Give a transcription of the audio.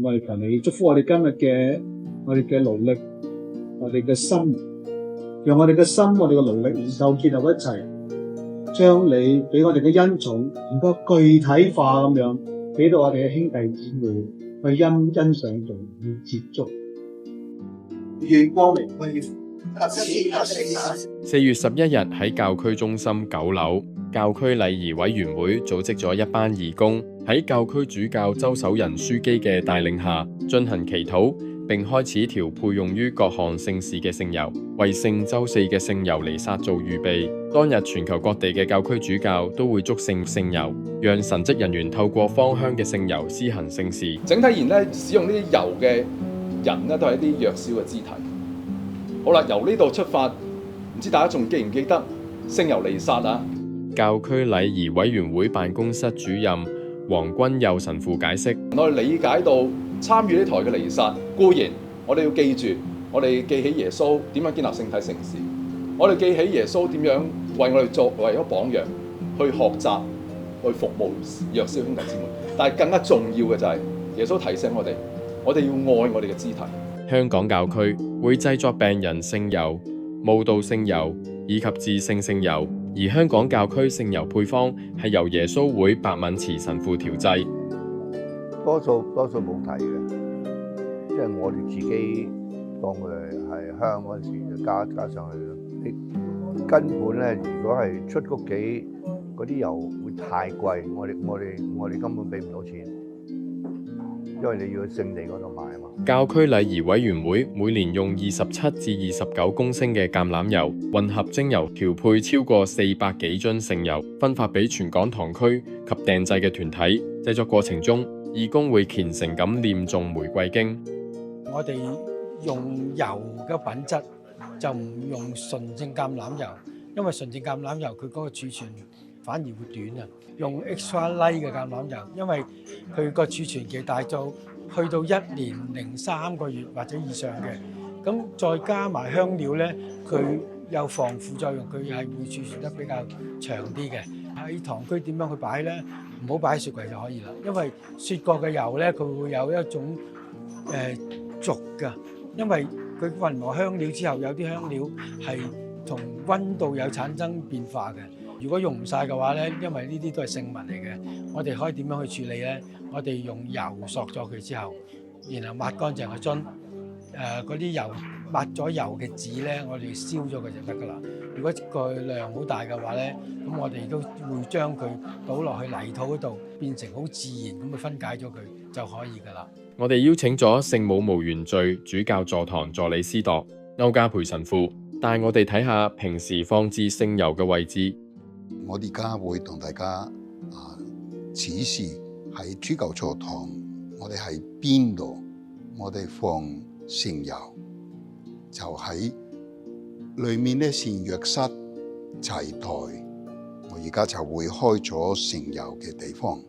我哋求你祝福我哋今日嘅勞力，我哋嘅心，讓我哋嘅心，我哋嘅勞力能夠結合一齊，將你俾我哋嘅恩寵能夠具體化咁樣，俾到我哋嘅兄弟姊妹去欣賞到，去接觸。願光明歸父及子及聖神。4月11日喺教區中心9樓，教區禮儀委員會組織咗一班義工，喺教區主教周守仁樞機嘅帶領下進行祈禱，並開始調配用於各項聖事嘅聖油，為聖週4嘅聖油彌撒做預備。當日全球各地嘅教區主教都會祝聖聖油，讓神職人員透過芳香嘅聖油施行聖事。整體而言咧，使用呢啲油嘅人咧，都係一啲弱小嘅肢體。好啦，由呢度出發，唔知大家仲記唔記得聖油彌撒啊？教區禮儀委員會辦公室主任黃君佑神父解釋：我哋理解到參與呢台嘅彌撒，固然我哋要記住，我哋記起耶穌點樣建立聖體聖事，我哋記起耶穌點樣為我哋作為咗榜樣，去學習，去服務弱小兄弟姊妹。但係更加重要嘅就係耶穌提醒我哋要愛我哋嘅肢體。香港教區會製作病人聖油、慕道聖油以及至聖聖油，而香港教區聖油配方係由耶穌會白敏慈神父調製。多數冇提嘅，即係我哋自己當佢係香嗰陣時就加上去咯。根本咧，如果係出谷幾嗰啲油會太貴，我哋根本俾唔到錢，因為你要去聖地嗰度買啊嘛。教區禮儀委員會每年用27至29公升嘅橄欖油混合精油調配超過400幾樽聖油，分發俾全港堂區及訂製嘅團體。製作過程中，義工會虔誠咁念誦玫瑰經。我哋用油嘅品質就唔用純正橄欖油，因為純正橄欖油佢嗰個儲存反而會短啊。用 extra light 嘅橄欖油，因為佢個儲存期大到去到1年03個月或者以上嘅，咁再加埋香料咧，佢有防腐作用，佢係會儲存得比較長啲嘅。喺堂區點樣去擺咧？唔好擺喺雪櫃就可以啦，因為雪過嘅油咧，佢會有一種濁㗎，因為佢混和香料之後，有啲香料係同溫度有產生變化嘅。如果用唔晒嘅話咧，因為呢啲都係聖物嚟嘅，我哋可以點樣去處理咧？我哋用油索咗佢之後，然後抹乾淨個樽，嗰啲油抹咗油嘅紙咧，我哋燒咗佢就得㗎啦。如果個量好大嘅話咧，咁我哋都會將佢倒落去泥土嗰度，變成好自然咁去分解咗佢就可以㗎啦。我哋邀請咗聖母無原罪主教座堂助理司鐸歐家培神父，帶我哋睇下平時放置聖油嘅位置。我哋而家會同大家指示喺主教座堂，我哋喺邊度，我哋放聖油，就喺裏面咧聖約室祭台。我而家就會開咗聖油嘅地方。